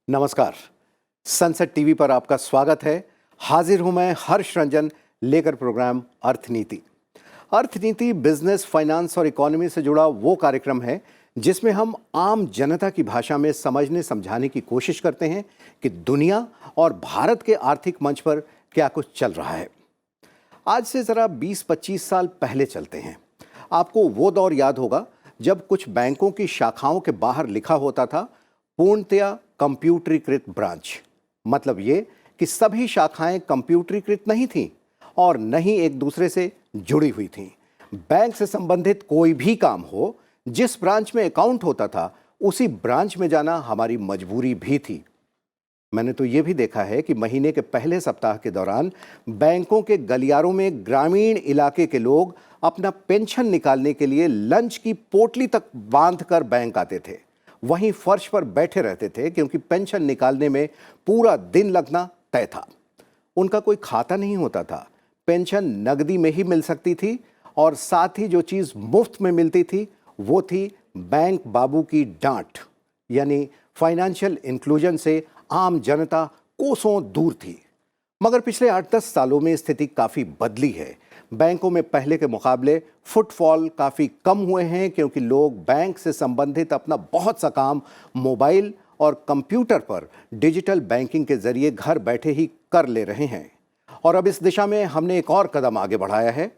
नमस्कार। Sunset TV पर आपका स्वागत है। हाजिर हूं मैं हर्ष रंजन लेकर प्रोग्राम अर्थनीति। अर्थनीति बिजनेस, फाइनेंस और इकोनॉमी से जुड़ा वो कार्यक्रम है जिसमें हम आम जनता की भाषा में समझने समझाने की कोशिश करते हैं कि दुनिया और भारत के आर्थिक मंच पर क्या कुछ चल रहा है। आज से ज़रा 20-25 साल पहले चलते हैं। आपको वो दौर याद होगा जब कुछ बैंकों की शाखाओं के बाहर लिखा होता था पूर्णतया कंप्यूटरीकृत ब्रांच। मतलब ये कि सभी शाखाएं कंप्यूटरीकृत नहीं थीं और न ही एक दूसरे से जुड़ी हुई थीं। बैंक से संबंधित कोई भी काम हो, जिस ब्रांच में अकाउंट होता था उसी ब्रांच में जाना हमारी मजबूरी भी थी। मैंने तो ये भी देखा है कि महीने के पहले सप्ताह के दौरान बैंकों के गलियारों में ग्रामीण इलाके के लोग अपना पेंशन निकालने के लिए लंच की पोटली तक बांधकर बैंक आते थे। वहीं फर्श पर बैठे रहते थे क्योंकि पेंशन निकालने में पूरा दिन लगना तय था। उनका कोई खाता नहीं होता था, पेंशन नगदी में ही मिल सकती थी और साथ ही जो चीज़ मुफ्त में मिलती थी वो थी बैंक बाबू की डांट। यानी फाइनेंशियल इंक्लूजन से आम जनता कोसों दूर थी। मगर पिछले 8-10 सालों में स्थिति काफ़ी बदली है। बैंकों में पहले के मुकाबले फुटफॉल काफ़ी कम हुए हैं क्योंकि लोग बैंक से संबंधित अपना बहुत सा काम मोबाइल और कंप्यूटर पर डिजिटल बैंकिंग के जरिए घर बैठे ही कर ले रहे हैं। और अब इस दिशा में हमने एक और कदम आगे बढ़ाया है।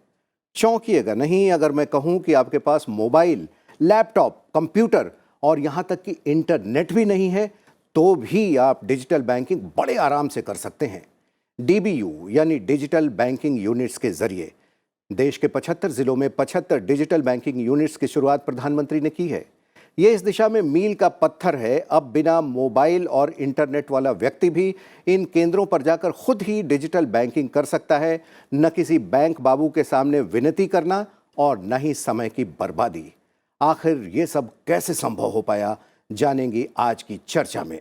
चौंकिएगा नहीं अगर मैं कहूं कि आपके पास मोबाइल, लैपटॉप, कंप्यूटर और यहाँ तक कि इंटरनेट भी नहीं है तो भी आप डिजिटल बैंकिंग बड़े आराम से कर सकते हैं। DBU यानी डिजिटल बैंकिंग यूनिट्स के जरिए देश के 75 जिलों में 75 डिजिटल बैंकिंग यूनिट्स की शुरुआत प्रधानमंत्री ने की है। ये इस दिशा में मील का पत्थर है। अब बिना मोबाइल और इंटरनेट वाला व्यक्ति भी इन केंद्रों पर जाकर खुद ही डिजिटल बैंकिंग कर सकता है। न किसी बैंक बाबू के सामने विनती करना और न ही समय की बर्बादी। आखिर ये सब कैसे संभव हो पाया, जानेंगे आज की चर्चा में।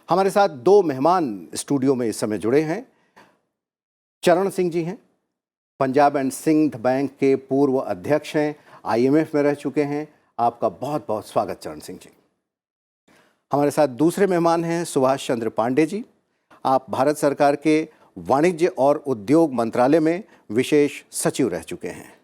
हमारे साथ दो मेहमान स्टूडियो में इस समय जुड़े हैं। चरण सिंह जी हैं, पंजाब एंड सिंध बैंक के पूर्व अध्यक्ष हैं, IMF में रह चुके हैं। आपका बहुत बहुत स्वागत चरण सिंह जी। हमारे साथ दूसरे मेहमान हैं सुभाष चंद्र पांडे जी। आप भारत सरकार के वाणिज्य और उद्योग मंत्रालय में विशेष सचिव रह चुके हैं।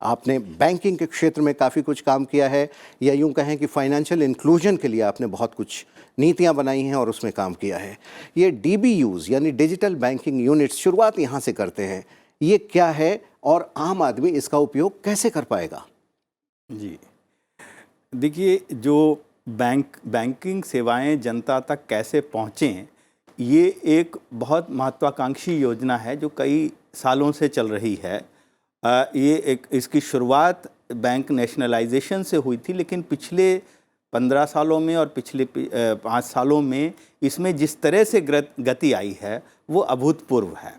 आपने बैंकिंग के क्षेत्र में काफ़ी कुछ काम किया है, या यूँ कहें कि फाइनेंशियल इंक्लूजन के लिए आपने बहुत कुछ नीतियाँ बनाई हैं और उसमें काम किया है। ये DBUs यानी डिजिटल बैंकिंग यूनिट्स, शुरुआत यहाँ से करते हैं। ये क्या है और आम आदमी इसका उपयोग कैसे कर पाएगा? जी देखिए, जो बैंकिंग सेवाएं जनता तक कैसे पहुँचें, ये एक बहुत महत्वाकांक्षी योजना है जो कई सालों से चल रही है। इसकी शुरुआत बैंक नेशनलाइजेशन से हुई थी, लेकिन पिछले 15 सालों में और पिछले 5 सालों में इसमें जिस तरह से गति आई है वो अभूतपूर्व है।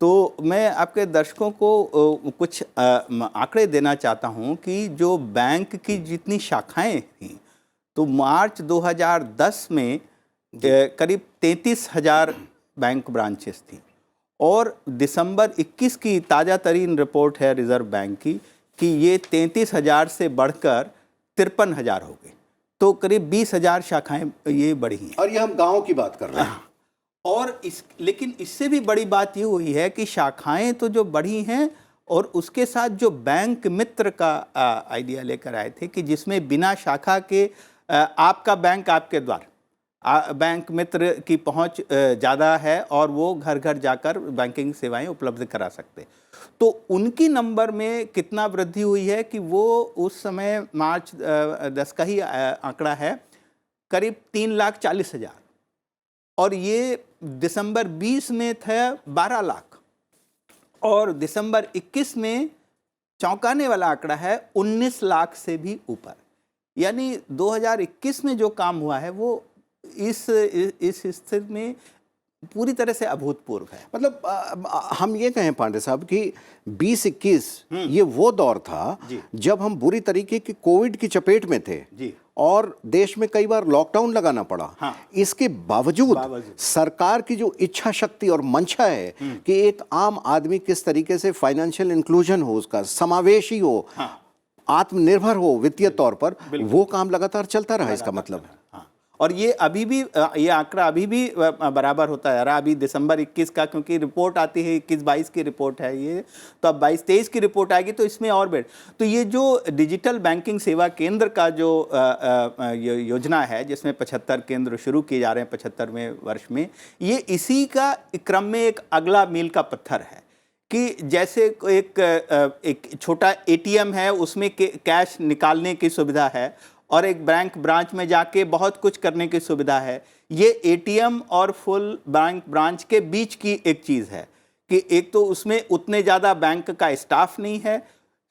तो मैं आपके दर्शकों को कुछ आंकड़े देना चाहता हूं कि जो बैंक की जितनी शाखाएं थीं, तो मार्च 2010 में करीब 33,000 बैंक ब्रांचेस थी और दिसंबर 21 की ताज़ा तरीन रिपोर्ट है रिजर्व बैंक की कि ये 33,000 से बढ़कर 53,000 हो गए। तो करीब 20,000 शाखाएं ये बढ़ी हैं। और ये हम गाँव की बात कर रहे हैं। और लेकिन इससे भी बड़ी बात ये हुई है कि शाखाएं तो जो बढ़ी हैं और उसके साथ जो बैंक मित्र का आइडिया लेकर आए थे कि जिसमें बिना शाखा के आपका बैंक आपके द्वार, बैंक मित्र की पहुंच ज़्यादा है और वो घर घर जाकर बैंकिंग सेवाएं उपलब्ध करा सकते। तो उनकी नंबर में कितना वृद्धि हुई है कि वो उस समय मार्च 10 का ही आंकड़ा है, करीब 3,40,000 और ये दिसंबर 20 में था 12 लाख और दिसंबर 21 में चौंकाने वाला आंकड़ा है 19 लाख से भी ऊपर। यानी 2021 में जो काम हुआ है वो इस स्थिति में पूरी तरह से अभूतपूर्व है। मतलब हम ये कहें पांडे साहब कि 2021 ये वो दौर था जब हम बुरी तरीके की कोविड की चपेट में थे जी। और देश में कई बार लॉकडाउन लगाना पड़ा। हाँ। इसके बावजूद सरकार की जो इच्छा शक्ति और मंशा है कि एक आम आदमी किस तरीके से फाइनेंशियल इंक्लूजन हो, उसका समावेशी हो, हाँ। आत्मनिर्भर हो वित्तीय तौर पर, वो काम लगातार चलता रहा। इसका मतलब हाँ। और ये अभी भी ये आंकड़ा अभी भी बराबर होता है रहा। अभी दिसंबर 21 का, क्योंकि रिपोर्ट आती है 21-22 की रिपोर्ट है ये, तो अब 22-23 की रिपोर्ट आएगी तो इसमें और बढ़। तो ये जो डिजिटल बैंकिंग सेवा केंद्र का जो योजना है, जिसमें 75 केंद्र शुरू किए जा रहे हैं 75वें वर्ष में, ये इसी का क्रम में एक अगला मील का पत्थर है कि जैसे एक छोटा एटीएम है, उसमें कैश निकालने की सुविधा है और एक बैंक ब्रांच में जाके बहुत कुछ करने की सुविधा है। ये एटीएम और फुल बैंक ब्रांच के बीच की एक चीज़ है कि एक तो उसमें उतने ज़्यादा बैंक का स्टाफ नहीं है,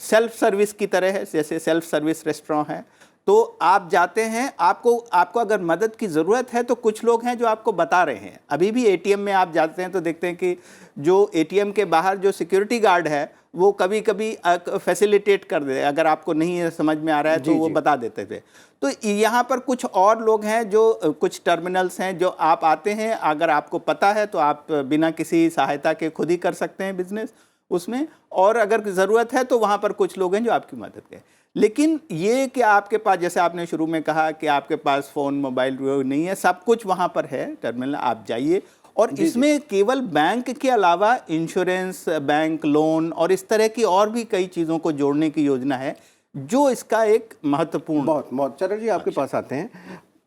सेल्फ सर्विस की तरह है, जैसे सेल्फ सर्विस रेस्टोरेंट है। तो आप जाते हैं, आपको अगर मदद की ज़रूरत है तो कुछ लोग हैं जो आपको बता रहे हैं। अभी भी एटीएम में आप जाते हैं तो देखते हैं कि जो एटीएम के बाहर जो सिक्योरिटी गार्ड है वो कभी कभी फैसिलिटेट कर दे, अगर आपको नहीं समझ में आ रहा है तो वो बता देते थे। तो यहाँ पर कुछ और लोग हैं, जो कुछ टर्मिनल्स हैं जो आप आते हैं, अगर आपको पता है तो आप बिना किसी सहायता के खुद ही कर सकते हैं बिजनेस उसमें, और अगर ज़रूरत है तो वहाँ पर कुछ लोग हैं जो आपकी मदद करें। लेकिन ये कि आपके पास, जैसे आपने शुरू में कहा कि आपके पास फ़ोन मोबाइल नहीं है, सब कुछ वहाँ पर है टर्मिनल, आप जाइए। और इसमें केवल बैंक के अलावा इंश्योरेंस, बैंक लोन और इस तरह की और भी कई चीज़ों को जोड़ने की योजना है, जो इसका एक महत्वपूर्ण। बहुत चरण जी, आपके पास आते हैं,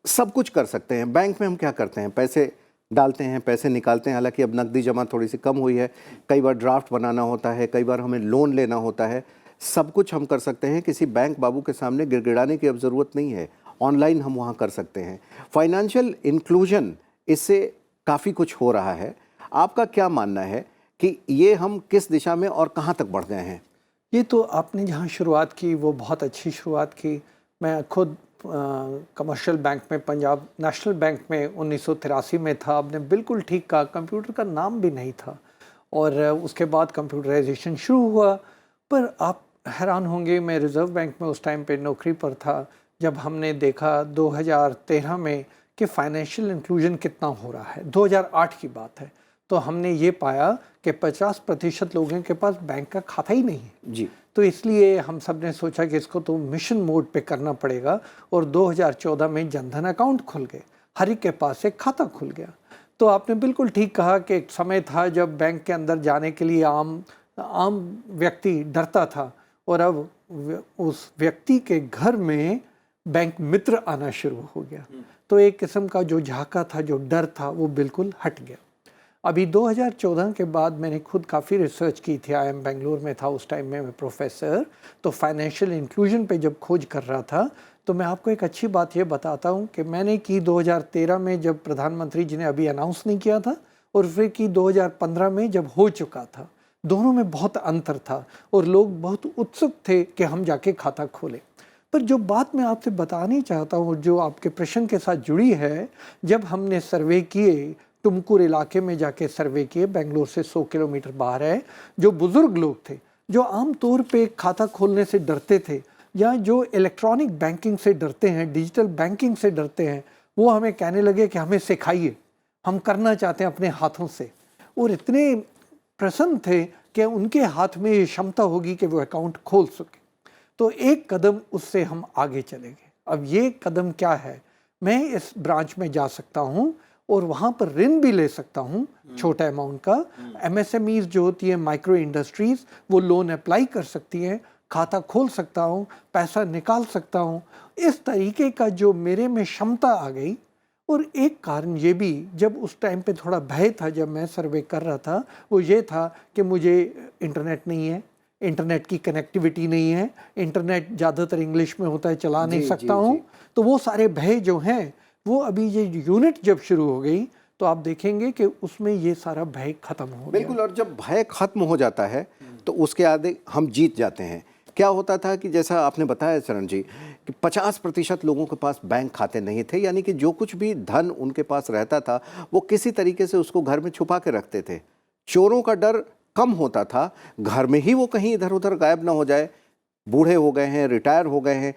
सब कुछ कर सकते हैं। बैंक में हम क्या करते हैं, पैसे डालते हैं, पैसे निकालते हैं। हालांकि अब नकदी जमा थोड़ी सी कम हुई है, कई बार ड्राफ्ट बनाना होता है, कई बार हमें लोन लेना होता है। सब कुछ हम कर सकते हैं, किसी बैंक बाबू के सामने गिड़गिड़ाने की अब ज़रूरत नहीं है, ऑनलाइन हम वहाँ कर सकते हैं। फाइनेंशियल इंक्लूजन, इससे काफ़ी कुछ हो रहा है। आपका क्या मानना है कि ये हम किस दिशा में और कहाँ तक बढ़ गए हैं? ये तो आपने जहाँ शुरुआत की वो बहुत अच्छी शुरुआत की। मैं खुद कमर्शियल बैंक में, पंजाब नेशनल बैंक में 1983 में था। आपने बिल्कुल ठीक कहा, कंप्यूटर का नाम भी नहीं था और उसके बाद कंप्यूटराइजेशन शुरू हुआ। पर आप हैरान होंगे, मैं रिज़र्व बैंक में उस टाइम पे नौकरी पर था, जब हमने देखा 2013 में कि फाइनेंशियल इंक्लूजन कितना हो रहा है। 2008 की बात है, तो हमने ये पाया कि 50% लोगों के पास बैंक का खाता ही नहीं है जी। तो इसलिए हम सब ने सोचा कि इसको तो मिशन मोड पे करना पड़ेगा और 2014 में जनधन अकाउंट खुल गए, हर एक के पास एक खाता खुल गया। तो आपने बिल्कुल ठीक कहा कि एक समय था जब बैंक के अंदर जाने के लिए आम व्यक्ति डरता था, और अब उस व्यक्ति के घर में बैंक मित्र आना शुरू हो गया। तो एक किस्म का जो झाका था, जो डर था, वो बिल्कुल हट गया। अभी 2014 के बाद मैंने खुद काफ़ी रिसर्च की थी, IIM बेंगलोर में था उस टाइम में मैं प्रोफेसर। तो फाइनेंशियल इंक्लूजन पे जब खोज कर रहा था, तो मैं आपको एक अच्छी बात ये बताता हूँ कि मैंने की 2013 में, जब प्रधानमंत्री जी ने अभी अनाउंस नहीं किया था, और फिर की 2015 में जब हो चुका था। दोनों में बहुत अंतर था और लोग बहुत उत्सुक थे कि हम जाके खाता खोलें। पर जो बात मैं आपसे बतानी चाहता हूँ, जो आपके प्रश्न के साथ जुड़ी है, जब हमने सर्वे किए, तुमकुर इलाके में जाके सर्वे किए, बेंगलोर से 100 किलोमीटर बाहर है, जो बुज़ुर्ग लोग थे, जो आम तौर पे खाता खोलने से डरते थे या जो इलेक्ट्रॉनिक बैंकिंग से डरते हैं, डिजिटल बैंकिंग से डरते हैं, वो हमें कहने लगे कि हमें सिखाइए, हम करना चाहते हैं अपने हाथों से। और इतने प्रसन्न थे कि उनके हाथ में ये क्षमता होगी कि वो अकाउंट खोल सके। तो एक कदम उससे हम आगे चले गए। अब ये कदम क्या है, मैं इस ब्रांच में जा सकता हूँ और वहाँ पर ऋण भी ले सकता हूँ छोटा अमाउंट का। MSMEs जो होती है, माइक्रो इंडस्ट्रीज़, वो लोन अप्लाई कर सकती हैं, खाता खोल सकता हूँ, पैसा निकाल सकता हूँ। इस तरीके का जो मेरे में क्षमता आ गई। और एक कारण ये भी, जब उस टाइम पे थोड़ा भय था, जब मैं सर्वे कर रहा था, वो ये था कि मुझे इंटरनेट नहीं है, इंटरनेट की कनेक्टिविटी नहीं है, इंटरनेट ज़्यादातर इंग्लिश में होता है, चला नहीं सकता हूँ। तो वो सारे भय जो हैं, वो अभी ये यूनिट जब शुरू हो गई तो आप देखेंगे कि उसमें ये सारा भय खत्म हो गया। बिल्कुल, और जब भय खत्म हो जाता है तो उसके आगे हम जीत जाते हैं। क्या होता था कि जैसा आपने बताया चरण जी, कि 50% लोगों के पास बैंक खाते नहीं थे, यानी कि जो कुछ भी धन उनके पास रहता था वो किसी तरीके से उसको घर में छुपा के रखते थे। चोरों का डर कम होता था, घर में ही वो कहीं इधर उधर गायब ना हो जाए। बूढ़े हो गए हैं, रिटायर हो गए हैं,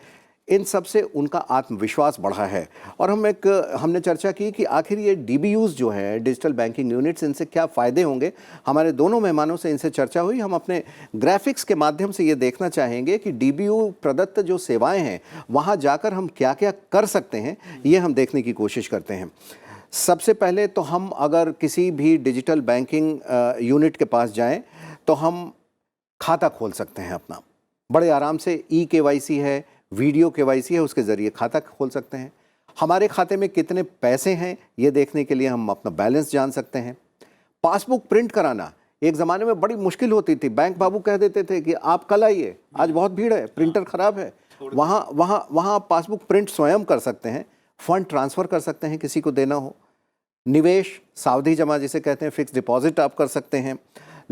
इन सब से उनका आत्मविश्वास बढ़ा है। और हमने चर्चा की कि आखिर ये डीबीयूज़ जो है, डिजिटल बैंकिंग यूनिट्स, इनसे क्या फ़ायदे होंगे। हमारे दोनों मेहमानों से इनसे चर्चा हुई। हम अपने ग्राफिक्स के माध्यम से ये देखना चाहेंगे कि डीबीयू प्रदत्त जो सेवाएं हैं वहाँ जाकर हम क्या क्या कर सकते हैं, ये हम देखने की कोशिश करते हैं। सबसे पहले तो हम अगर किसी भी डिजिटल बैंकिंग यूनिट के पास जाएं तो हम खाता खोल सकते हैं अपना, बड़े आराम से। ई-केवाईसी है, वीडियो केवाईसी है, उसके ज़रिए खाता खोल सकते हैं। हमारे खाते में कितने पैसे हैं ये देखने के लिए हम अपना बैलेंस जान सकते हैं। पासबुक प्रिंट कराना एक ज़माने में बड़ी मुश्किल होती थी। बैंक बाबू कह देते थे कि आप कल आइए, आज बहुत भीड़ है, प्रिंटर ख़राब है। वहाँ आप पासबुक प्रिंट स्वयं कर सकते हैं। फंड ट्रांसफ़र कर सकते हैं किसी को देना हो। निवेश, सावधि जमा जिसे कहते हैं, फिक्स डिपॉजिट आप कर सकते हैं।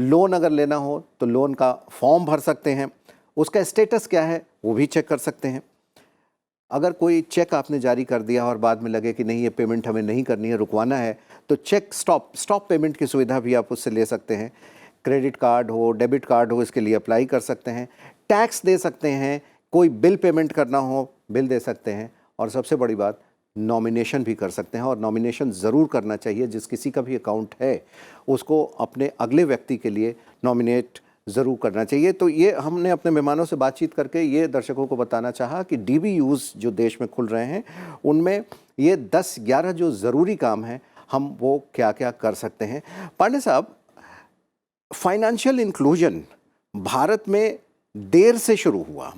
लोन अगर लेना हो तो लोन का फॉर्म भर सकते हैं, उसका स्टेटस क्या है वो भी चेक कर सकते हैं। अगर कोई चेक आपने जारी कर दिया और बाद में लगे कि नहीं ये पेमेंट हमें नहीं करनी है, रुकवाना है, तो चेक स्टॉप पेमेंट की सुविधा भी आप उससे ले सकते हैं। क्रेडिट कार्ड हो, डेबिट कार्ड हो, इसके लिए अप्लाई कर सकते हैं। टैक्स दे सकते हैं, कोई बिल पेमेंट करना हो बिल दे सकते हैं। और सबसे बड़ी बात, नॉमिनेशन भी कर सकते हैं। और नॉमिनेशन ज़रूर करना चाहिए। जिस किसी का भी अकाउंट है उसको अपने अगले व्यक्ति के लिए नॉमिनेट ज़रूर करना चाहिए। तो ये हमने अपने मेहमानों से बातचीत करके ये दर्शकों को बताना चाहा कि डीबीयूज़ जो देश में खुल रहे हैं उनमें ये 10-11 जो ज़रूरी काम हैं हम वो क्या क्या कर सकते हैं। पांडे साहब, फाइनेंशियल इंक्लूजन भारत में देर से शुरू हुआ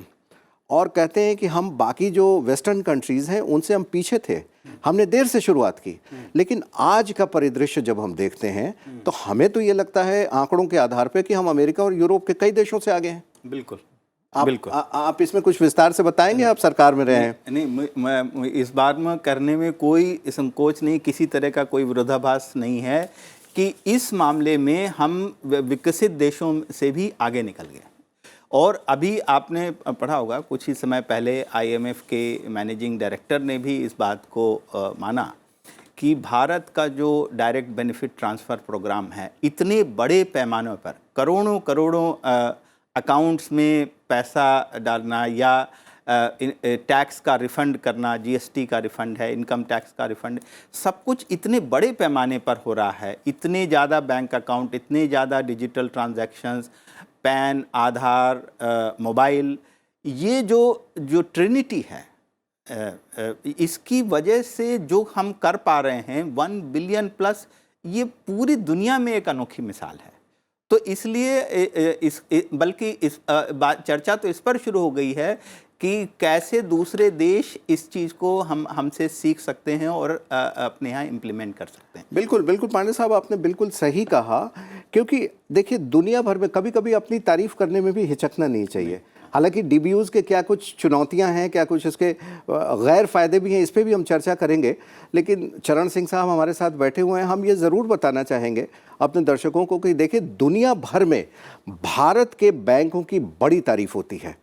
और कहते हैं कि हम बाकी जो वेस्टर्न कंट्रीज़ हैं उनसे हम पीछे थे, हमने देर से शुरुआत की। लेकिन आज का परिदृश्य जब हम देखते हैं तो हमें तो ये लगता है आंकड़ों के आधार पे कि हम अमेरिका और यूरोप के कई देशों से आगे हैं। बिल्कुल। आप इसमें कुछ विस्तार से बताएंगे? आप सरकार में रहे हैं। नहीं, मैं इस बात में करने में कोई संकोच नहीं, किसी तरह का कोई विरोधाभास नहीं है कि इस मामले में हम विकसित देशों से भी आगे निकल गए। और अभी आपने पढ़ा होगा, कुछ ही समय पहले आईएमएफ के मैनेजिंग डायरेक्टर ने भी इस बात को माना कि भारत का जो डायरेक्ट बेनिफिट ट्रांसफ़र प्रोग्राम है, इतने बड़े पैमाने पर करोड़ों अकाउंट्स में पैसा डालना या टैक्स का रिफ़ंड करना, जीएसटी का रिफ़ंड है, इनकम टैक्स का रिफ़ंड, सब कुछ इतने बड़े पैमाने पर हो रहा है। इतने ज़्यादा बैंक अकाउंट, इतने ज़्यादा डिजिटल ट्रांजैक्शंस, पैन, आधार, मोबाइल, ये जो ट्रिनिटी है, इसकी वजह से जो हम कर पा रहे हैं 1 बिलियन प्लस, ये पूरी दुनिया में एक अनोखी मिसाल है। तो इसलिए बल्कि चर्चा तो इस पर शुरू हो गई है कि कैसे दूसरे देश इस चीज़ को हमसे सीख सकते हैं और अपने यहाँ इम्प्लीमेंट कर सकते हैं। बिल्कुल बिल्कुल पांडे साहब, आपने बिल्कुल सही कहा। क्योंकि देखिए, दुनिया भर में कभी कभी अपनी तारीफ करने में भी हिचकना नहीं चाहिए। हालांकि डीबीयूज़ के क्या कुछ चुनौतियां हैं, क्या कुछ इसके गैर फ़ायदे भी हैं, इस पर भी हम चर्चा करेंगे। लेकिन चरण सिंह साहब हमारे साथ बैठे हुए हैं। हम ये ज़रूर बताना चाहेंगे अपने दर्शकों को कि देखिए, दुनिया भर में भारत के बैंकों की बड़ी तारीफ होती है।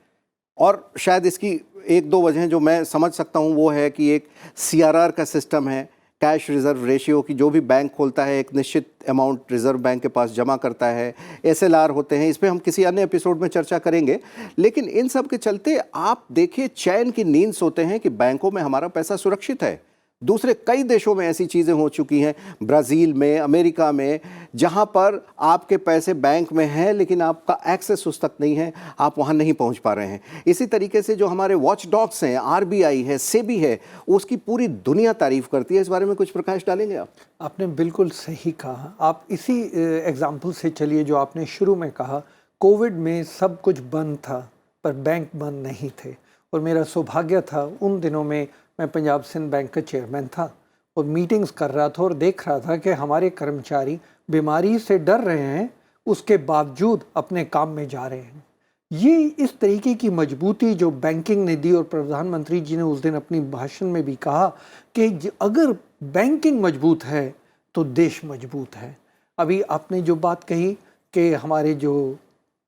और शायद इसकी 1-2 वजह जो मैं समझ सकता हूँ वो है कि एक CRR का सिस्टम है, कैश रिज़र्व रेशियो, की जो भी बैंक खोलता है एक निश्चित अमाउंट रिज़र्व बैंक के पास जमा करता है। SLR होते हैं, इस पर हम किसी अन्य एपिसोड में चर्चा करेंगे। लेकिन इन सब के चलते आप देखिए, चैन की नींद सोते हैं कि बैंकों में हमारा पैसा सुरक्षित है। दूसरे कई देशों में ऐसी चीज़ें हो चुकी हैं, ब्राज़ील में, अमेरिका में, जहां पर आपके पैसे बैंक में हैं लेकिन आपका एक्सेस उस तक नहीं है, आप वहां नहीं पहुंच पा रहे हैं। इसी तरीके से जो हमारे वॉच डॉग्स हैं, RBI है, सेबी है, उसकी पूरी दुनिया तारीफ करती है। इस बारे में कुछ प्रकाश डालेंगे आप? आपने बिल्कुल सही कहा। आप इसी एग्जाम्पल से चलिए जो आपने शुरू में कहा, कोविड में सब कुछ बंद था पर बैंक बंद नहीं थे। और मेरा सौभाग्य था, उन दिनों में मैं पंजाब सिंध बैंक का चेयरमैन था और मीटिंग्स कर रहा था और देख रहा था कि हमारे कर्मचारी बीमारी से डर रहे हैं, उसके बावजूद अपने काम में जा रहे हैं। ये इस तरीके की मजबूती जो बैंकिंग ने दी, और प्रधानमंत्री जी ने उस दिन अपनी भाषण में भी कहा कि अगर बैंकिंग मजबूत है तो देश मजबूत है। अभी आपने जो बात कही कि हमारे जो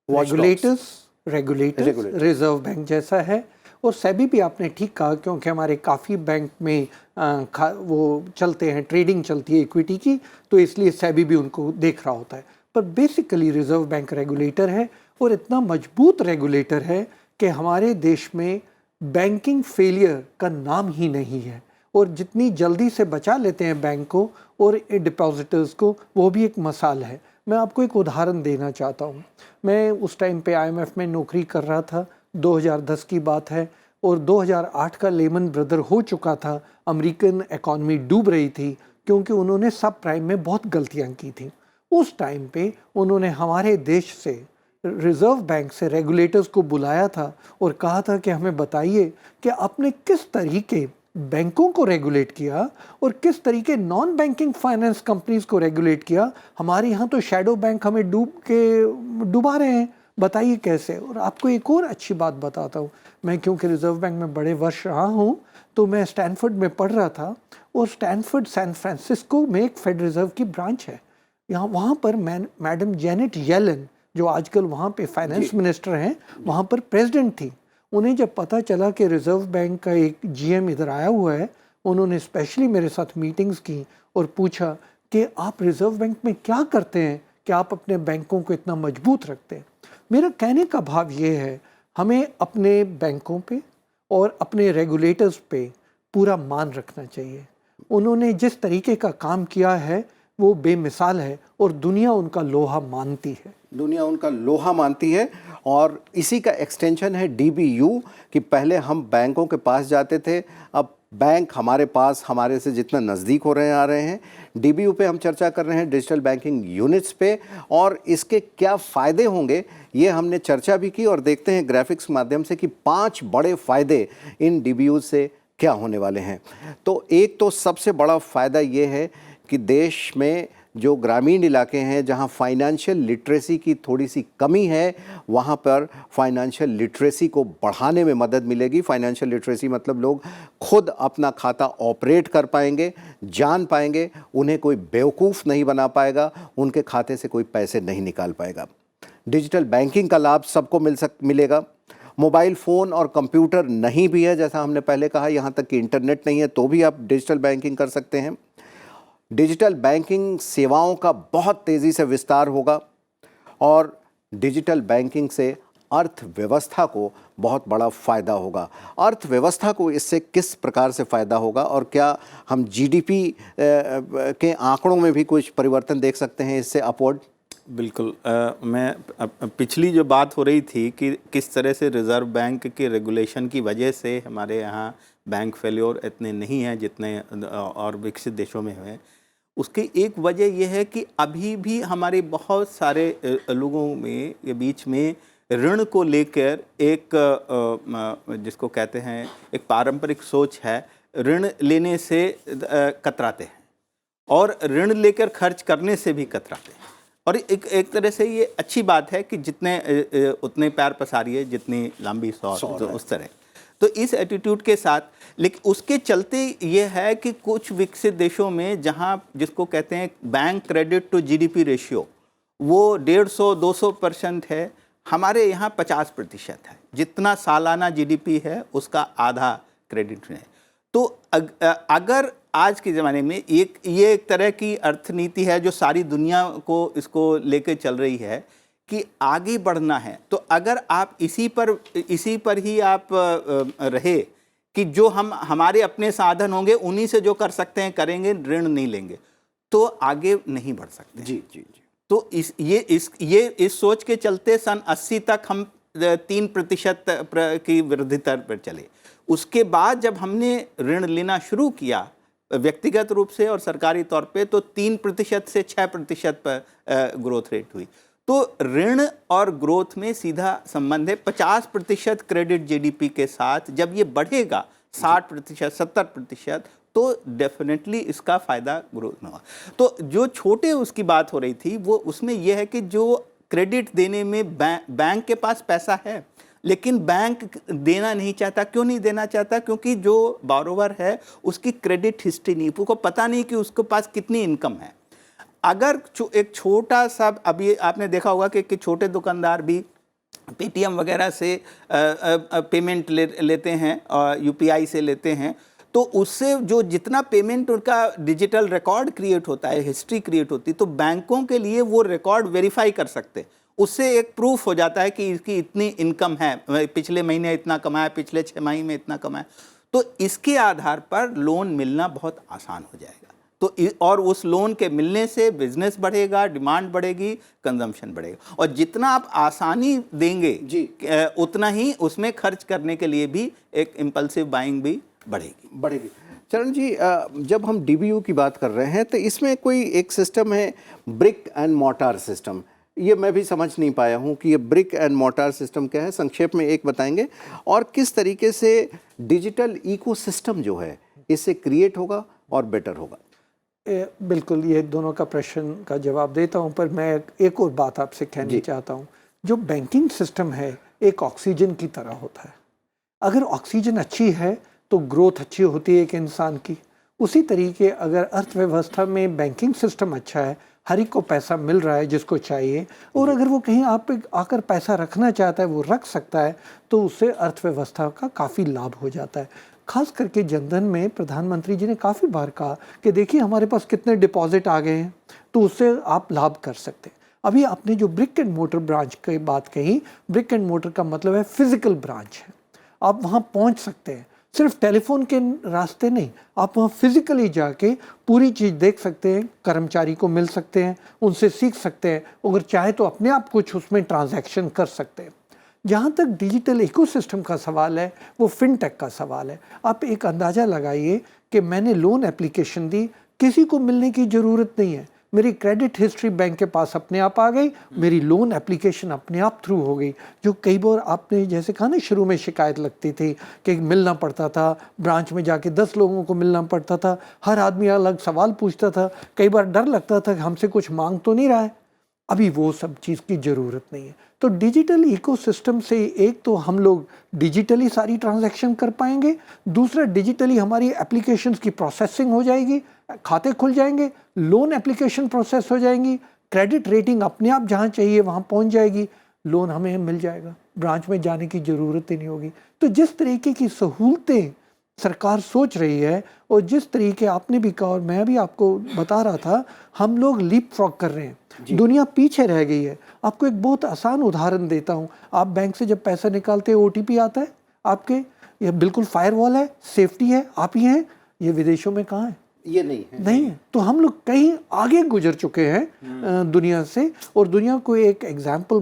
रेगुलेटर्स रिजर्व बैंक जैसा है, और सेबी भी आपने ठीक कहा, क्योंकि हमारे काफ़ी बैंक में वो चलते हैं, ट्रेडिंग चलती है इक्विटी की, तो इसलिए सेबी भी उनको देख रहा होता है। पर बेसिकली रिजर्व बैंक रेगुलेटर है, और इतना मजबूत रेगुलेटर है कि हमारे देश में बैंकिंग फेलियर का नाम ही नहीं है। और जितनी जल्दी से बचा लेते हैं बैंक को और डिपॉजिटर्स को, वो भी एक मिसाल है। मैं आपको एक उदाहरण देना चाहता हूँ। मैं उस टाइम पे IMF में नौकरी कर रहा था, 2010 की बात है, और 2008 का लेमन ब्रदर हो चुका था। अमेरिकन इकॉनमी डूब रही थी क्योंकि उन्होंने सब प्राइम में बहुत गलतियाँ की थी। उस टाइम पे उन्होंने हमारे देश से, रिजर्व बैंक से रेगुलेटर्स को बुलाया था और कहा था कि हमें बताइए कि आपने किस तरीके बैंकों को रेगुलेट किया और किस तरीके नॉन बैंकिंग फाइनेंस कंपनीज को रेगुलेट किया। हमारे यहाँ तो शैडो बैंक हमें डुबा रहे हैं, बताइए कैसे। और आपको एक और अच्छी बात बताता हूँ, मैं क्योंकि रिजर्व बैंक में बड़े वर्ष रहा हूँ, तो मैं स्टैनफोर्ड में पढ़ रहा था, और स्टैनफोर्ड सैन फ्रांसिस्को में एक फेड रिजर्व की ब्रांच है। वहाँ पर मैडम जेनेट येलन, जो आजकल वहाँ पे फाइनेंस मिनिस्टर हैं, वहाँ पर प्रेसिडेंट थी। उन्हें जब पता चला कि रिजर्व बैंक का एक GM इधर आया हुआ है, उन्होंने स्पेशली मेरे साथ मीटिंग्स की और पूछा कि आप रिजर्व बैंक में क्या करते हैं कि आप अपने बैंकों को इतना मजबूत रखते हैं। मेरा कहने का भाव ये है, हमें अपने बैंकों पे और अपने रेगुलेटर्स पे पूरा मान रखना चाहिए। उन्होंने जिस तरीके का काम किया है वो बेमिसाल है और दुनिया उनका लोहा मानती है। दुनिया उनका लोहा मानती है, और इसी का एक्सटेंशन है DBU कि पहले हम बैंकों के पास जाते थे, अब बैंक हमारे पास, हमारे से जितना नज़दीक हो रहे आ रहे हैं। DBU पे हम चर्चा कर रहे हैं, डिजिटल बैंकिंग यूनिट्स पे, और इसके क्या फ़ायदे होंगे ये हमने चर्चा भी की। और देखते हैं ग्राफिक्स के माध्यम से कि 5 बड़े फ़ायदे इन DBU से क्या होने वाले हैं। तो एक तो सबसे बड़ा फ़ायदा ये है कि देश में जो ग्रामीण इलाके हैं जहां फाइनेंशियल लिटरेसी की थोड़ी सी कमी है, वहां पर फाइनेंशियल लिटरेसी को बढ़ाने में मदद मिलेगी। फाइनेंशियल लिटरेसी मतलब लोग खुद अपना खाता ऑपरेट कर पाएंगे, जान पाएंगे, उन्हें कोई बेवकूफ़ नहीं बना पाएगा, उनके खाते से कोई पैसे नहीं निकाल पाएगा। डिजिटल बैंकिंग का लाभ सबको मिलेगा। मोबाइल फ़ोन और कंप्यूटर नहीं भी है, जैसा हमने पहले कहा, यहाँ तक कि इंटरनेट नहीं है तो भी आप डिजिटल बैंकिंग कर सकते हैं। डिजिटल बैंकिंग सेवाओं का बहुत तेज़ी से विस्तार होगा, और डिजिटल बैंकिंग से अर्थव्यवस्था को बहुत बड़ा फ़ायदा होगा। अर्थव्यवस्था को इससे किस प्रकार से फ़ायदा होगा, और क्या हम GDP के आंकड़ों में भी कुछ परिवर्तन देख सकते हैं इससे अपवर्ड? बिल्कुल। मैं पिछली जो बात हो रही थी कि किस तरह से रिज़र्व बैंक के रेगुलेशन की वजह से हमारे यहाँ बैंक फेल्योर इतने नहीं हैं जितने और विकसित देशों में हैं, उसकी एक वजह यह है कि अभी भी हमारे बहुत सारे लोगों में के बीच में ऋण को लेकर एक जिसको कहते हैं एक पारंपरिक सोच है, ऋण लेने से कतराते हैं और ऋण लेकर खर्च करने से भी कतराते हैं। और एक तरह से ये अच्छी बात है कि जितने उतने पैर पसारिए, जितनी लंबी सौर, तो उस तरह। तो इस एटीट्यूड के साथ, लेकिन उसके चलते ये है कि कुछ विकसित देशों में जहाँ जिसको कहते हैं bank credit to GDP ratio, वो 150-200% है, हमारे यहाँ 50% है। जितना सालाना GDP है उसका आधा क्रेडिट है। तो अगर आज के ज़माने में ये एक तरह की अर्थनीति है जो सारी दुनिया को इसको लेकर चल रही है कि आगे बढ़ना है, तो अगर आप इसी पर ही आप रहे कि जो हमारे अपने साधन होंगे उन्हीं से जो कर सकते हैं करेंगे, ऋण नहीं लेंगे, तो आगे नहीं बढ़ सकते। जी जी जी। तो इस सोच के चलते सन 80 तक हम 3% की वृद्धि दर पर चले। उसके बाद जब हमने ऋण लेना शुरू किया व्यक्तिगत रूप से और सरकारी तौर पे, तो 3% से 6% पर ग्रोथ रेट हुई। तो ऋण और ग्रोथ में सीधा संबंध है। 50% क्रेडिट GDP के साथ जब ये बढ़ेगा 60%, 70%, तो डेफिनेटली इसका फ़ायदा ग्रोथ में होगा। तो जो छोटे उसकी बात हो रही थी, वो उसमें यह है कि जो क्रेडिट देने में बैंक के पास पैसा है, लेकिन बैंक देना नहीं चाहता। क्यों नहीं देना चाहता? क्योंकि जो बोरोवर है उसकी क्रेडिट हिस्ट्री नहीं, उसको पता नहीं कि उसके पास कितनी इनकम है। अगर एक छोटा सा, अभी आपने देखा होगा कि छोटे दुकानदार भी पेटीएम वगैरह से पेमेंट लेते हैं और UPI से लेते हैं, तो उससे जो जितना पेमेंट उनका डिजिटल रिकॉर्ड क्रिएट होता है, हिस्ट्री क्रिएट होती है, तो बैंकों के लिए वो रिकॉर्ड वेरीफाई कर सकते हैं। उससे एक प्रूफ हो जाता है कि इसकी इतनी इनकम है, पिछले महीने इतना कमाया, पिछले 6 महीने में इतना कमाया, तो इसके आधार पर लोन मिलना बहुत आसान हो जाएगा। तो और उस लोन के मिलने से बिजनेस बढ़ेगा, डिमांड बढ़ेगी, कंजम्पशन बढ़ेगा, और जितना आप आसानी देंगे जी, उतना ही उसमें खर्च करने के लिए भी एक इम्पल्सिव बाइंग भी बढ़ेगी। चरण जी, जब हम डीबीयू की बात कर रहे हैं तो इसमें कोई एक सिस्टम है, ब्रिक एंड मोर्टार सिस्टम। ये मैं भी समझ नहीं पाया हूँ कि ये ब्रिक एंड मोर्टार सिस्टम क्या है, संक्षेप में एक बताएंगे, और किस तरीके से डिजिटल इकोसिस्टम जो है इससे क्रिएट होगा और बेटर होगा। बिल्कुल, ये दोनों का प्रश्न का जवाब देता हूँ, पर मैं एक और बात आपसे कहनी चाहता हूँ। जो बैंकिंग सिस्टम है एक ऑक्सीजन की तरह होता है। अगर ऑक्सीजन अच्छी है तो ग्रोथ अच्छी होती है एक इंसान की। उसी तरीके अगर अर्थव्यवस्था में बैंकिंग सिस्टम अच्छा है, हर एक को पैसा मिल रहा है जिसको चाहिए, और अगर वो कहीं आप आकर पैसा रखना चाहता है वो रख सकता है, तो उससे अर्थव्यवस्था का काफ़ी लाभ हो जाता है। खास करके जनधन में प्रधानमंत्री जी ने काफ़ी बार कहा कि देखिए हमारे पास कितने डिपॉजिट आ गए हैं, तो उससे आप लाभ कर सकते हैं। अभी आपने जो ब्रिक एंड मोटर ब्रांच की बात कही, ब्रिक एंड मोटर का मतलब है फिजिकल ब्रांच है। आप वहाँ पहुँच सकते हैं, सिर्फ टेलीफोन के रास्ते नहीं, आप वहाँ फिजिकली जाके पूरी चीज़ देख सकते हैं, कर्मचारी को मिल सकते हैं, उनसे सीख सकते हैं, अगर चाहे तो अपने आप कुछ उसमें ट्रांजैक्शन कर सकते हैं। जहाँ तक डिजिटल इकोसिस्टम का सवाल है, वो फिनटेक का सवाल है। आप एक अंदाज़ा लगाइए कि मैंने लोन एप्लीकेशन दी, किसी को मिलने की ज़रूरत नहीं है, मेरी क्रेडिट हिस्ट्री बैंक के पास अपने आप आ गई, मेरी लोन एप्लीकेशन अपने आप थ्रू हो गई। जो कई बार आपने जैसे कहा ना, शुरू में शिकायत लगती थी कि मिलना पड़ता था, ब्रांच में जाके 10 लोगों को मिलना पड़ता था, हर आदमी अलग सवाल पूछता था, कई बार डर लगता था कि हमसे कुछ मांग तो नहीं रहा है। अभी वो सब चीज़ की ज़रूरत नहीं है। तो डिजिटल इकोसिस्टम से एक तो हम लोग डिजिटली सारी ट्रांजैक्शन कर पाएंगे, दूसरा डिजिटली हमारी एप्लीकेशंस की प्रोसेसिंग हो जाएगी, खाते खुल जाएंगे, लोन एप्लीकेशन प्रोसेस हो जाएंगी, क्रेडिट रेटिंग अपने आप जहाँ चाहिए वहाँ पहुँच जाएगी, लोन हमें मिल जाएगा, ब्रांच में जाने की ज़रूरत ही नहीं होगी। तो जिस तरीके की सहूलतें सरकार सोच रही है, और जिस तरीके आपने भी कहा और मैं भी आपको बता रहा था, हम लोग लीप फ्रॉग कर रहे हैं, दुनिया पीछे रह गई है। आपको एक बहुत आसान उदाहरण देता हूँ। आप बैंक से जब पैसा निकालते हैं, ओटीपी आता है आपके, ये बिल्कुल फायरवॉल है, सेफ्टी है, आप ही हैं। ये विदेशों में कहाँ है? ये नहीं है। तो हम लोग कहीं आगे गुजर चुके हैं दुनिया से, और दुनिया को एक एग्जाम्पल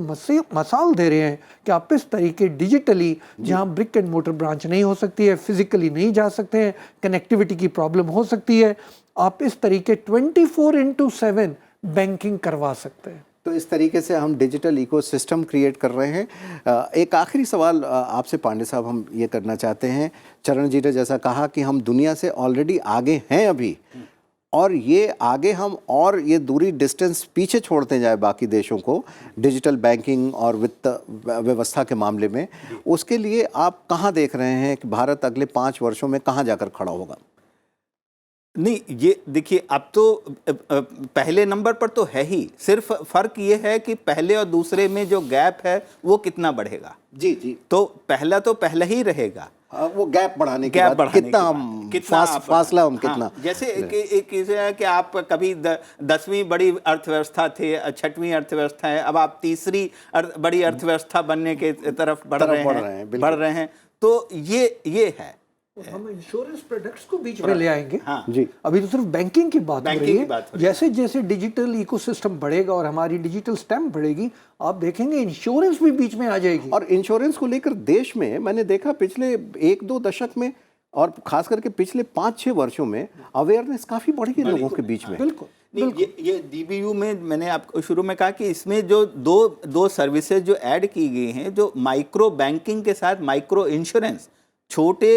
मसाल दे रहे हैं कि आप इस तरीके डिजिटली, जहाँ ब्रिक एंड मोटर ब्रांच नहीं हो सकती है, फिजिकली नहीं जा सकते हैं, कनेक्टिविटी की प्रॉब्लम हो सकती है, आप इस तरीके 24/7 बैंकिंग करवा सकते हैं। तो इस तरीके से हम डिजिटल इकोसिस्टम क्रिएट कर रहे हैं। एक आखिरी सवाल आपसे पांडे साहब हम ये करना चाहते हैं। चरण जी ने जैसा कहा कि हम दुनिया से ऑलरेडी आगे हैं अभी, और ये आगे हम और ये दूरी डिस्टेंस पीछे छोड़ते जाए बाकी देशों को डिजिटल बैंकिंग और वित्त व्यवस्था के मामले में, उसके लिए आप कहाँ देख रहे हैं कि भारत अगले 5 वर्षों में कहाँ जाकर खड़ा होगा? नहीं, ये देखिए, अब तो पहले नंबर पर तो है ही, सिर्फ फर्क ये है कि पहले और दूसरे में जो गैप है वो कितना बढ़ेगा। जी। तो पहला ही रहेगा। वो गैप बढ़ाने के बाद कितना फासला हम कितना, जैसे एक है कि आप कभी 10वीं बड़ी अर्थव्यवस्था थे, 6वीं अर्थव्यवस्था है, अब आप तीसरी बड़ी अर्थव्यवस्था बनने के तरफ बढ़ रहे हैं। तो ये है। हम इंश्योरेंस प्रोडक्ट्स को बीच में ले आएंगे। हाँ जी, अभी तो सिर्फ बैंकिंग की बात हो रही है। जैसे जैसे डिजिटल इकोसिस्टम बढ़ेगा और हमारी डिजिटल स्टैम्प बढ़ेगी, आप देखेंगे इंश्योरेंस भी बीच में आ जाएगी। और इंश्योरेंस को लेकर देश में मैंने देखा पिछले 1-2 दशक में, और खास करके पिछले 5-6 वर्षों में अवेयरनेस काफी बढ़ गई लोगों के बीच में। बिल्कुल। ये डीबीयू में मैंने आपको शुरू में कहा कि इसमें जो दो सर्विसेज जो ऐड की गई हैं, जो माइक्रो बैंकिंग के साथ माइक्रो इंश्योरेंस, छोटे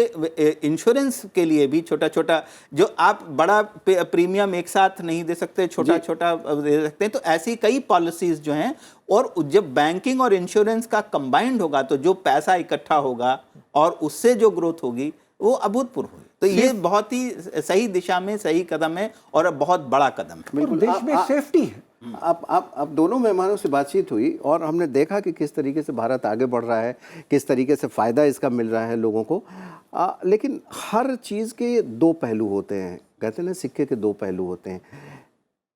इंश्योरेंस के लिए भी छोटा जो आप बड़ा प्रीमियम एक साथ नहीं दे सकते, छोटा दे सकते हैं, तो ऐसी कई पॉलिसीज जो हैं, और जब बैंकिंग और इंश्योरेंस का कंबाइंड होगा तो जो पैसा इकट्ठा होगा और उससे जो ग्रोथ होगी वो अभूतपूर्व हुई। तो ये बहुत ही सही दिशा में सही कदम है और बहुत बड़ा कदम है। बिल्कुल, देश में सेफ्टी है। अब दोनों मेहमानों से बातचीत हुई और हमने देखा कि किस तरीके से भारत आगे बढ़ रहा है, किस तरीके से फ़ायदा इसका मिल रहा है लोगों को। लेकिन हर चीज़ के 2 पहलू होते हैं, कहते हैं ना, सिक्के के 2 पहलू होते हैं।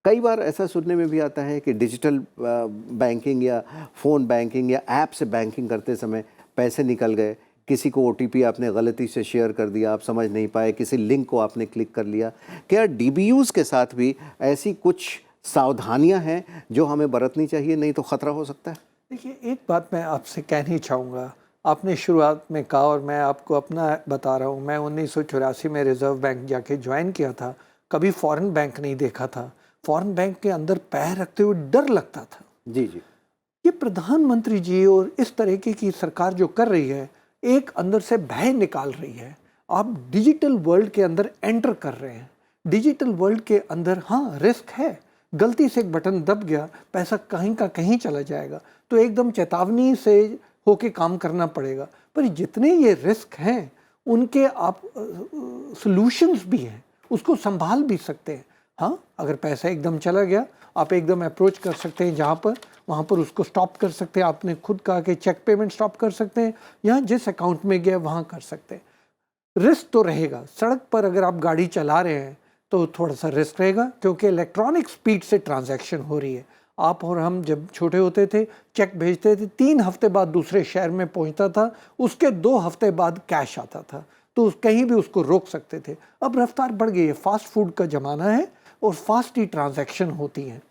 कई बार ऐसा सुनने में भी आता है कि डिजिटल बैंकिंग या फ़ोन बैंकिंग या ऐप से बैंकिंग करते समय पैसे निकल गए, किसी को ओटीपी आपने गलती से शेयर कर दिया, आप समझ नहीं पाए, किसी लिंक को आपने क्लिक कर लिया। क्या डीबीयूज़ के साथ भी ऐसी कुछ सावधानियां हैं जो हमें बरतनी चाहिए, नहीं तो ख़तरा हो सकता है? देखिए, एक बात मैं आपसे कहनी चाहूँगा। आपने शुरुआत में कहा और मैं आपको अपना बता रहा हूँ, मैं 1984 में रिज़र्व बैंक जाके ज्वाइन किया था, कभी फ़ॉरेन बैंक नहीं देखा था। फ़ॉरेन बैंक के अंदर पैर रखते हुए डर लगता था। जी जी। ये प्रधानमंत्री जी और इस तरीके की सरकार जो कर रही है, एक अंदर से भय निकाल रही है। आप डिजिटल वर्ल्ड के अंदर एंटर कर रहे हैं। डिजिटल वर्ल्ड के अंदर हाँ, रिस्क है। गलती से एक बटन दब गया, पैसा कहीं का कहीं चला जाएगा। तो एकदम चेतावनी से होके काम करना पड़ेगा। पर जितने ये रिस्क हैं, उनके आप सॉल्यूशंस भी हैं, उसको संभाल भी सकते हैं। हाँ, अगर पैसा एकदम चला गया, आप एकदम अप्रोच कर सकते हैं जहाँ पर, वहाँ पर उसको स्टॉप कर सकते हैं। आपने खुद कहा कि चेक पेमेंट स्टॉप कर सकते हैं, या जिस अकाउंट में गया वहाँ कर सकते हैं। रिस्क तो रहेगा। सड़क पर अगर आप गाड़ी चला रहे हैं तो थोड़ा सा रिस्क रहेगा, क्योंकि इलेक्ट्रॉनिक स्पीड से ट्रांजैक्शन हो रही है। आप और हम जब छोटे होते थे, चेक भेजते थे, 3 हफ्ते बाद दूसरे शहर में पहुंचता था, उसके 2 हफ्ते बाद कैश आता था, तो कहीं भी उसको रोक सकते थे। अब रफ्तार बढ़ गई है, फास्ट फूड का ज़माना है और फास्ट ही ट्रांजैक्शन होती हैं।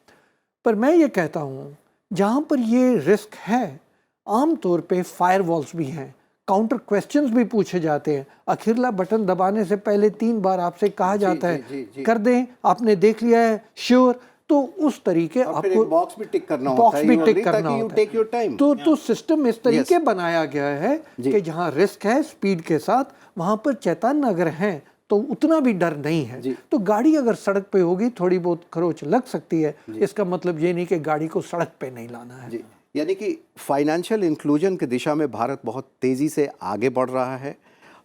पर मैं ये कहता हूँ, जहाँ पर ये रिस्क है, आम तौर पे फायरवॉल्स भी हैं, काउंटर क्वेश्चंस भी पूछे जाते हैं। अखिरला बटन दबाने से पहले 3 बार आपसे कहा जाता है कर दें, आपने देख लिया है, श्योर। तो उस तरीके आपको बॉक्स भी टिक करना होता बॉक्स है, भी you टिक agree, करना ताकि you होता take your है। time। तो सिस्टम इस तरीके बनाया गया है जी। कि जहाँ रिस्क है स्पीड के साथ, वहाँ पर चेतन अगर हैं तो उतना भी डर नहीं है। जी। तो गाड़ी अगर सड़क पे होगी, थोड़ी बहुत खरोच लग सकती है, इसका मतलब ये नहीं कि गाड़ी को सड़क पे नहीं लाना है। जी, यानी कि फाइनेंशियल इंक्लूजन की दिशा में भारत बहुत तेज़ी से आगे बढ़ रहा है।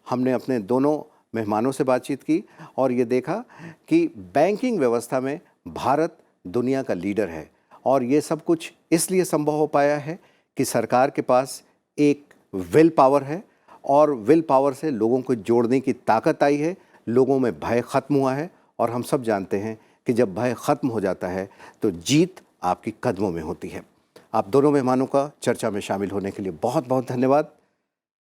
हमने अपने दोनों मेहमानों से बातचीत की और ये देखा कि बैंकिंग व्यवस्था में भारत दुनिया का लीडर है, और ये सब कुछ इसलिए संभव हो पाया है कि सरकार के पास एक विल पावर है, और विल पावर से लोगों को जोड़ने की ताकत आई है, लोगों में भय ख़त्म हुआ है। और हम सब जानते हैं कि जब भय ख़त्म हो जाता है तो जीत आपकी कदमों में होती है। आप दोनों मेहमानों का चर्चा में शामिल होने के लिए बहुत बहुत धन्यवाद।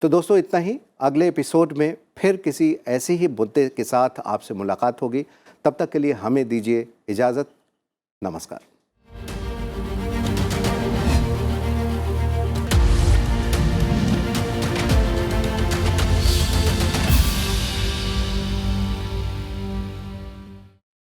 तो दोस्तों, इतना ही। अगले एपिसोड में फिर किसी ऐसे ही मुद्दे के साथ आपसे मुलाकात होगी। तब तक के लिए हमें दीजिए इजाज़त। नमस्कार।